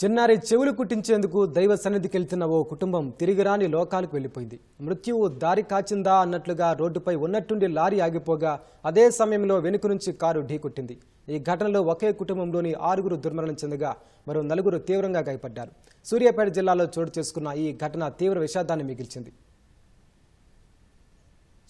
చిన్నారి చెవులు కుట్టించేందుకు దైవ సన్నిధికి వెళ్తున్న ఓ కుటుంబం తిరిగిరాని లోకాలకు వెళ్లిపోయింది. మృత్యువు దారి కాచిందా అన్నట్లుగా రోడ్డుపై ఉన్నట్టుండి లారీ ఆగిపోగా అదే సమయంలో వెనుక నుంచి కారు ఢీకొట్టింది. ఈ ఘటనలో ఒకే కుటుంబంలోని 6 దుర్మరణం చెందగా మరో 4 తీవ్రంగా గాయపడ్డారు. సూర్యాపేట జిల్లాలో చోటు చేసుకున్న ఈ ఘటన తీవ్ర విషాదాన్ని మిగిల్చింది.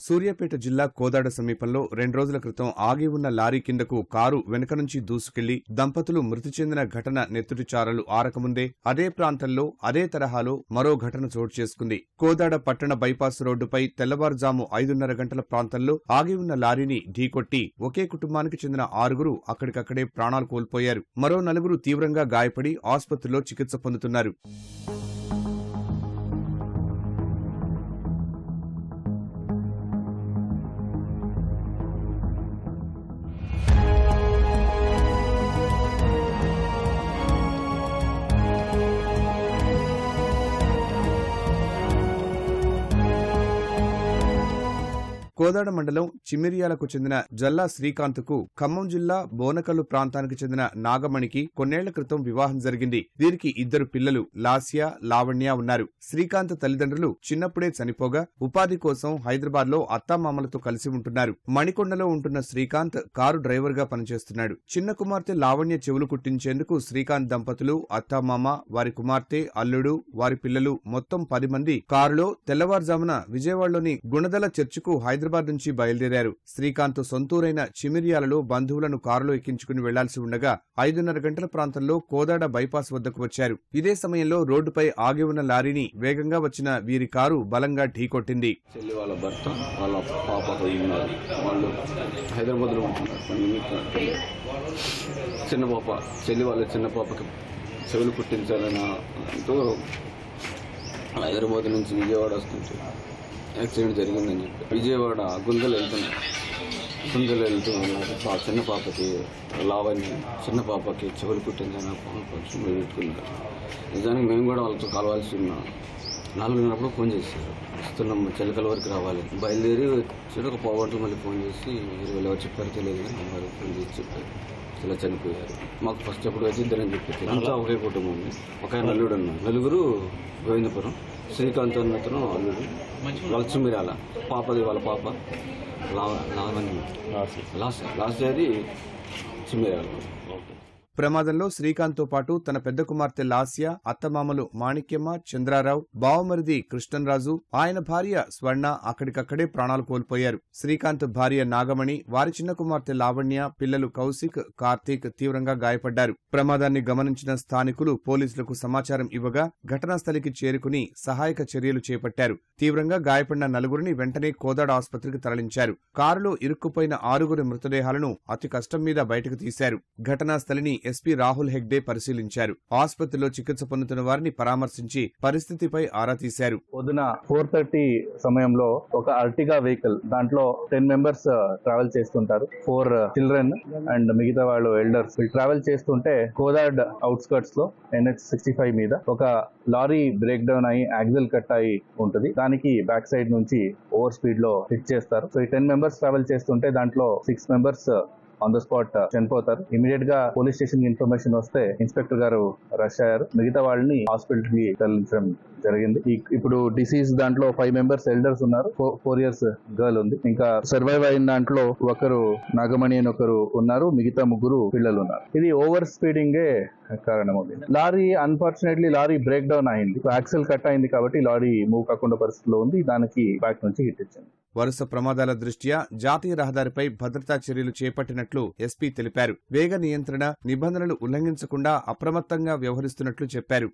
సూర్యాపేట జిల్లా కోదాడ సమీపంలో 2 రోజుల క్రితం ఆగి ఉన్న లారీ కిందకు కారు వెనుక నుంచి దూసుకెళ్లి దంపతులు మృతి చెందిన ఘటన నెత్తుటి చారలు ఆరకముందే అదే ప్రాంతంలో అదే తరహాలో మరో ఘటన చోటు చేసుకుంది. కోదాడ పట్టణ బైపాస్ రోడ్డుపై తెల్లవారుజాము 5:30 గంటల ప్రాంతంలో ఆగి ఉన్న లారీని ఢీకొట్టి ఒకే కుటుంబానికి చెందిన 6 అక్కడికక్కడే ప్రాణాలు కోల్పోయారు. మరో 4 తీవ్రంగా గాయపడి ఆసుపత్రిలో చికిత్స పొందుతున్నారు. కోదాడ మండలం చిమిరియాలకు చెందిన జల్లా శ్రీకాంత్కు ఖమ్మం జిల్లా బోనకల్లు ప్రాంతానికి చెందిన నాగమణికి కొన్నేళ్ల క్రితం వివాహం జరిగింది. వీరికి 2 పిల్లలు లాస్య, లావణ్య ఉన్నారు. శ్రీకాంత్ తల్లిదండ్రులు చిన్నప్పుడే చనిపోగా ఉపాధి కోసం హైదరాబాద్ లో అత్తామామలతో కలిసి ఉంటున్నారు. మణికొండలో ఉంటున్న శ్రీకాంత్ కారు డ్రైవర్ గా పనిచేస్తున్నాడు. చిన్న కుమార్తె లావణ్య చెవులు కుట్టించేందుకు శ్రీకాంత్ దంపతులు, అత్తామామ, వారి కుమార్తె, అల్లుడు, వారి పిల్లలు మొత్తం 10 మంది కారులో తెల్లవారుజామున విజయవాడలోని గుణదల చర్చికు హైదరాబాద్ నుంచి బయలుదేరారు. శ్రీకాంత్ సొంతూరైన చిమిరియాలలో బంధువులను కారులో ఎక్కించుకుని వెళ్లాల్సి ఉండగా 5:30 గంటల ప్రాంతంలో కోదాడ బైపాస్ వద్దకు వచ్చారు. ఇదే సమయంలో రోడ్డుపై ఆగి ఉన్న లారీని వేగంగా వచ్చిన వీరి కారు బలంగా ఢీకొట్టింది. చెల్లి వాళ్ళ భర్త వాళ్ళ పాపతో ఉన్నారు. వాళ్ళు హైదరాబాద్ లో ఉంటున్నారు. చిన్న పాప చెల్లి వాళ్ళ చిన్న పాపకి చెవులు కుట్టించాలని అంటూ హైదరాబాద్ నుంచి విజయవాడ వస్తుంటే యాక్సిడెంట్ జరిగిందని చెప్పి విజయవాడ గుందెలు వెళ్తూ చిన్న పాపకి లావణ్య చిన్న పాపకి చెవులు కుట్టిందని కొంచెం పెట్టుకున్నారు. నిజానికి మేము కూడా వాళ్ళతో కలవాల్సి ఉన్నాం. 4:30 ఫోన్ చేశారు, వస్తున్నాం చిలకల వరకు రావాలి. బయలుదేరి వచ్చి ఒక పావుగంటలు మళ్ళీ ఫోన్ చేసి ఎవరు చెప్పారు తెలియదు కానీ అమ్మాయి ఫోన్ చేసి చెప్పారు ఇలా చనిపోయారు. మాకు ఫస్ట్ ఎప్పుడు వచ్చి ఇద్దరని చెప్పారు. అంతా ఒకే కుటుంబం ఉంది. ఒక నల్లుడు ఉన్నారు. 4 గోవిందపురం, శ్రీకాంత్ అన్నతను అల్లుడు, లక్ష్మీరాల పాపది వాళ్ళ పాప లాస్ట్ అది చిమ్మిరాల. ప్రమాదంలో శ్రీకాంత్తో పాటు తన పెద్ద కుమార్తె లాస్య, అత్తమామలు మాణిక్యమ్మ, చంద్రారావు, బావమరిది కృష్ణరాజు, ఆయన భార్య స్వర్ణ అక్కడికక్కడే ప్రాణాలు కోల్పోయారు. శ్రీకాంత్ భార్య నాగమణి, వారి చిన్న కుమార్తె లావణ్య, పిల్లలు కౌశిక్, కార్తీక్ తీవ్రంగా గాయపడ్డారు. ప్రమాదాన్ని గమనించిన స్థానికులు పోలీసులకు సమాచారం ఇవ్వగా ఘటనా స్థలికి చేరుకుని సహాయక చర్యలు చేపట్టారు. తీవ్రంగా గాయపడిన 4 వెంటనే కోదాడ ఆసుపత్రికి తరలించారు. కారులో ఇరుక్కుపోయిన 6 మృతదేహాలను అతి కష్టం మీద బయటకు తీశారు. ఘటనా స్థలిని ఎస్పీ రాహుల్ హెగ్డే పరిశీలించారు. ఆసుపత్రిలో చికిత్స పొందుతున్న వారిని పరామర్శించి పరిస్థితిపై ఆరా తీశారు. పొద్దున 4:30 సమయంలో ఒక అర్టిగా వెహికల్, దాంట్లో 10 మెంబర్స్ ట్రావెల్ చేస్తుంటారు. 4 చిల్డ్రన్ అండ్ మిగతా వాళ్ళు ఎల్డర్స్ ట్రావెల్ చేస్తుంటే కోదాడ్ అవుట్స్కర్ట్స్ లో NH65 మీద ఒక లారీ బ్రేక్ డౌన్ అయ్యి యాక్సిల్ కట్ అయి ఉంటుంది. దానికి బ్యాక్ సైడ్ నుంచి ఓవర్ స్పీడ్ లో హిట్ చేస్తారు. సో ఈ 10 మెంబర్స్ ట్రావెల్ చేస్తుంటే దాంట్లో 6 మెంబర్స్ ఆన్ ద స్పాట్ చనిపోతారు. ఇమీడియట్ గా పోలీస్ స్టేషన్ ఇన్ఫర్మేషన్ వస్తే ఇన్స్పెక్టర్ గారు రష్ అయ్యారు. మిగతా వాళ్ళని హాస్పిటల్ కి తరలించడం జరిగింది. ఇప్పుడు డిసీజ్ దాంట్లో 5 మెంబర్స్ ఎల్డర్స్ ఉన్నారు. 4 years గర్ల్ ఉంది. ఇంకా సర్వైవ్ అయిన దాంట్లో ఒకరు నాగమణి అని ఒకరు ఉన్నారు. మిగతా 3 పిల్లలు ఉన్నారు. ఇది ఓవర్ స్పీడింగే కారణమవుతుంది. Lorry unfortunately lorry break down అయింది. యాక్సిల్ కట్ అయింది కాబట్టి లారీ మూవ్ కాకుండా పరిస్థితిలో ఉంది. దానికి బ్యాక్ నుంచి హిట్ ఇచ్చింది. వరుస ప్రమాదాల దృష్ట్యా జాతీయ రహదారిపై భద్రతా చర్యలు చేపట్టినట్లు ఎస్పీ తెలిపారు. వేగ నియంత్రణ నిబంధనలు ఉల్లంఘించకుండా అప్రమత్తంగా వ్యవహరిస్తున్నట్లు చెప్పారు.